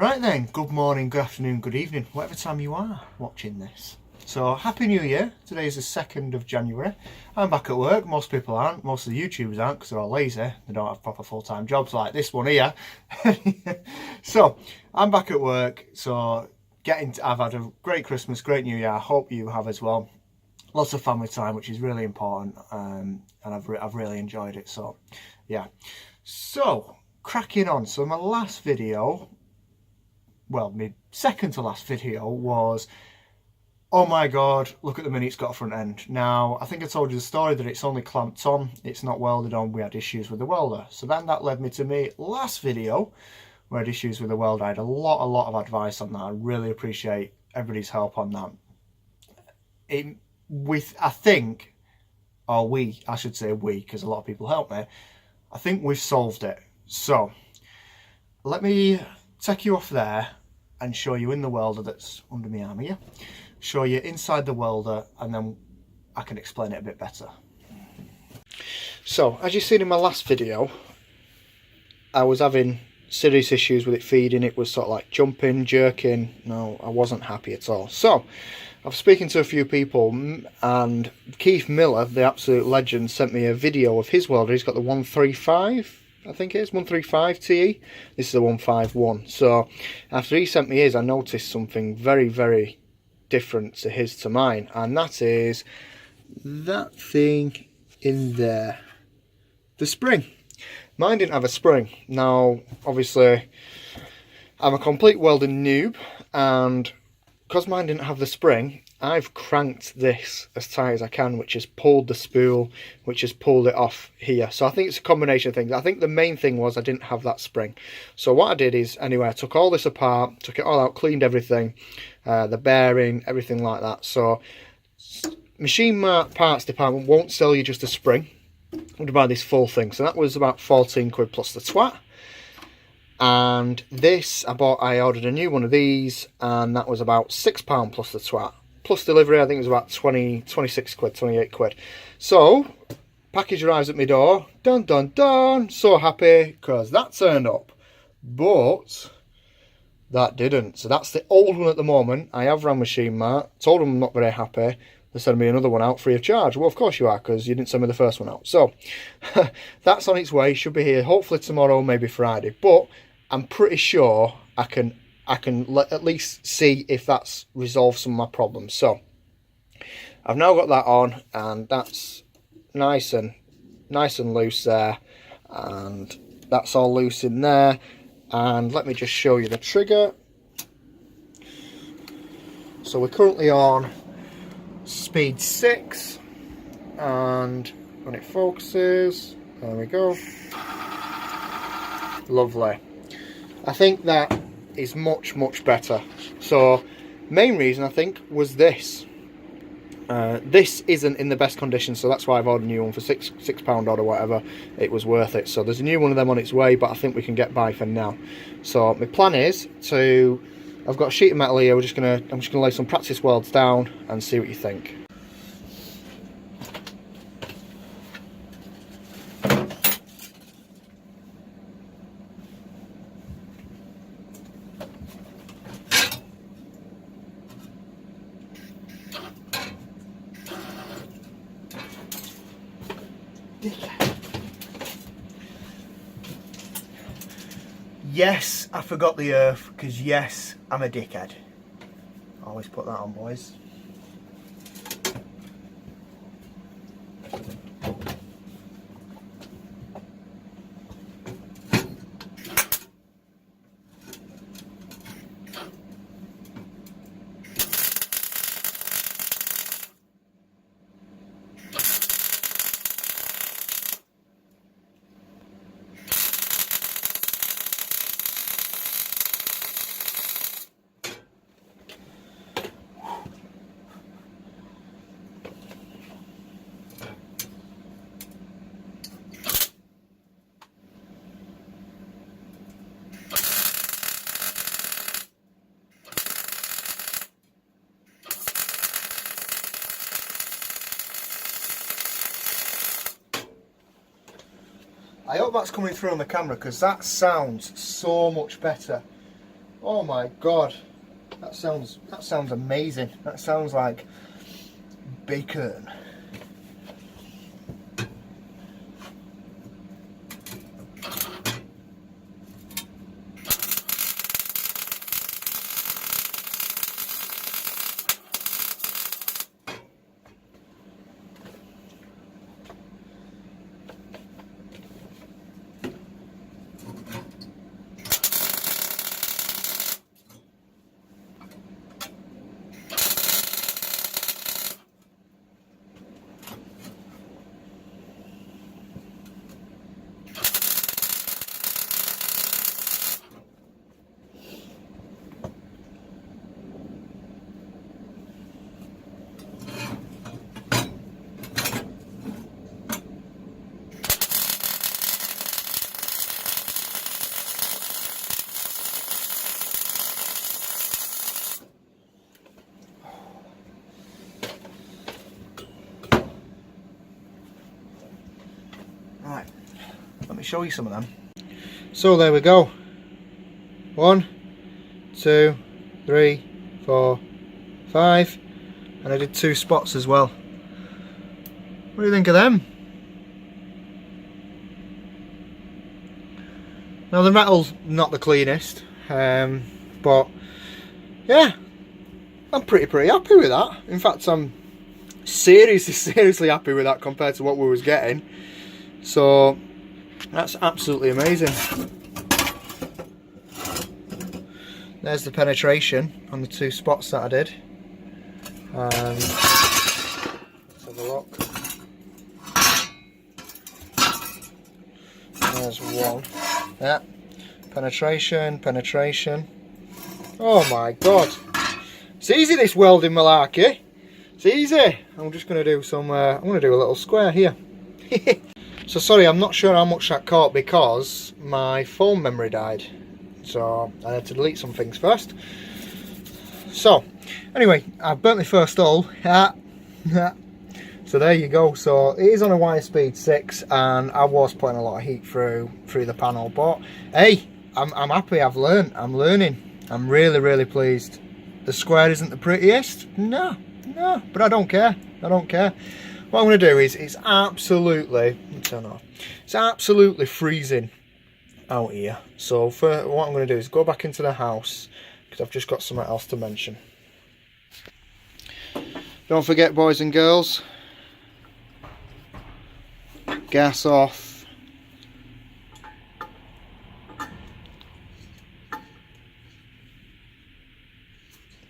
Right then, good morning, good afternoon, good evening, whatever time you are watching this. So, Happy New Year. Today is the 2nd of January. I'm back at work. Most people aren't. Most of the YouTubers aren't because they're all lazy. They don't have proper full-time jobs like this one here. So, I'm back at work. So, I've had a great Christmas, great New Year. I hope you have as well. Lots of family time, which is really important. And I've really enjoyed it. So, yeah. So, cracking on. So, my last video... well, my second to last video was, oh my god, look at the minute it's got a front end. Now, I think I told you the story that it's only clamped on, it's not welded on, we had issues with the welder. So then that led me to my last video, where I had issues with the welder. I had a lot of advice on that. I really appreciate everybody's help on that. I should say we, because a lot of people helped me, I think we've solved it. So, let me take you off there and show you in the welder that's under my arm here. Show you inside the welder and then I can explain it a bit better. So, as you've seen in my last video, I was having serious issues with it feeding. It was sort of like jumping, jerking. No, I wasn't happy at all. So, I was speaking to a few people and Keith Miller, the absolute legend, sent me a video of his welder. He's got the 135. I think it is 135 TE. This is a 151. So after he sent me his, I noticed something very different to his to mine, and that is that thing in there, the spring. Mine didn't have a spring. Now obviously I'm a complete welding noob, and because mine didn't have the spring, I've cranked this as tight as I can, which has pulled the spool, which has pulled it off here. So I think it's a combination of things. I think the main thing was I didn't have that spring. So what I did is, anyway, I took all this apart, took it all out, cleaned everything, the bearing, everything like that. So Machine Mart parts department won't sell you just a spring. I'm going to buy this full thing. So that was about 14 quid plus the twat. And this, I ordered a new one of these, and that was about £6 plus the twat. Plus delivery, I think it was about 26 quid, 28 quid. So, package arrives at my door. Dun dun dun. So happy because that turned up. But that didn't. So that's the old one at the moment. I have rang Machine Mart. Told them I'm not very happy. They sent me another one out free of charge. Well, of course you are, because you didn't send me the first one out. So, that's on its way. Should be here hopefully tomorrow, maybe Friday. But I'm pretty sure I can at least see if that's resolved some of my problems. So I've now got that on, and that's nice and loose there, and that's all loose in there. And let me just show you the trigger. So we're currently on speed 6, and when it focuses, there we go. Lovely. I think that is much better. So main reason I think was this. This isn't in the best condition, so that's why I've ordered a new one for £6 odd or whatever. It was worth it. So there's a new one of them on its way, but I think we can get by for now. So my plan is I've got a sheet of metal here. I'm just gonna lay some practice welds down and see what you think. Yes, I forgot the earth, because yes, I'm a dickhead. Always put that on, boys. I hope that's coming through on the camera, because that sounds so much better. Oh my god, that sounds amazing. That sounds like bacon. Right, let me show you some of them. So there we go. 1, 2, 3, 4, 5, and I did 2 spots as well. What do you think of them? Now the metal's not the cleanest, but yeah, I'm pretty happy with that. In fact, I'm seriously happy with that compared to what we was getting. So that's absolutely amazing. There's the penetration on the 2 spots that I did. Let's have a look. There's 1. Yeah. Penetration. Oh my god. It's easy, this welding malarkey. It's easy. I'm just going to do some, I'm going to do a little square here. So sorry, I'm not sure how much that caught because my phone memory died. So I had to delete some things first. So anyway, I've burnt my first hole. So there you go. So it is on a wire speed 6 and I was putting a lot of heat through the panel. But hey, I'm happy. I'm learning. I'm really pleased. The square isn't the prettiest. No, but I don't care. What I'm going to do is it's absolutely, turn off. It's absolutely freezing out here. So what I'm going to do is go back into the house because I've just got something else to mention. Don't forget, boys and girls, gas off.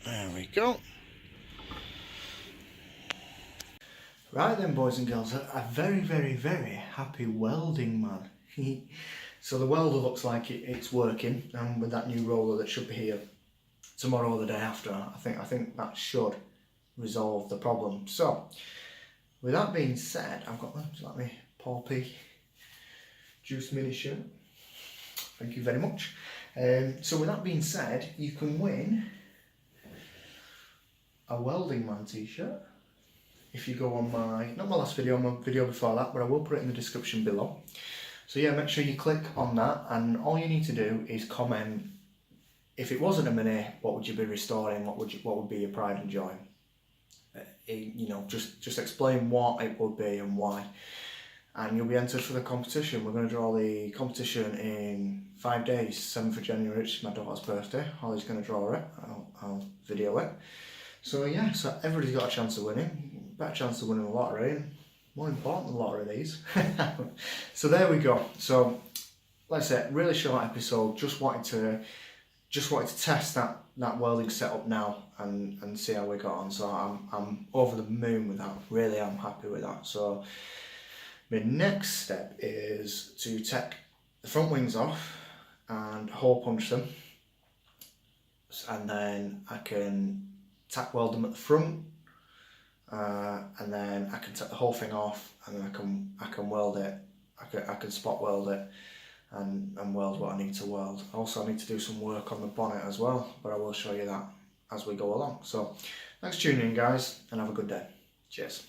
There we go. Right then, boys and girls, a very happy welding man. So the welder looks like it's working, and with that new roller that should be here tomorrow or the day after, I think that should resolve the problem. So with that being said, I've got me Poppy Juice mini shirt. Thank you very much. So with that being said, you can win a Welding Man t-shirt if you go on not my last video, my video before that, but I will put it in the description below. So yeah, make sure you click on that, and all you need to do is comment, if it wasn't a mini, what would you be restoring, what would be your pride and joy? You know, just explain what it would be and why, and you'll be entered for the competition. We're going to draw the competition in 5 days, 7th of January, which is my daughter's birthday. Holly's going to draw it, I'll video it. So yeah, so everybody's got a chance of winning, better chance of winning the lottery, and more important, the lottery of these. So there we go. So like I said, really short episode. Just wanted to test that welding setup now and see how we got on. So I'm over the moon with that. Really, I'm happy with that. So my next step is to take the front wings off and hole punch them, and then I can tack weld them at the front, and then I can take the whole thing off, and then I can weld it. I can spot weld it and weld what I need to weld. Also, I need to do some work on the bonnet as well, but I will show you that as we go along. So thanks for tuning in, guys, and have a good day. Cheers.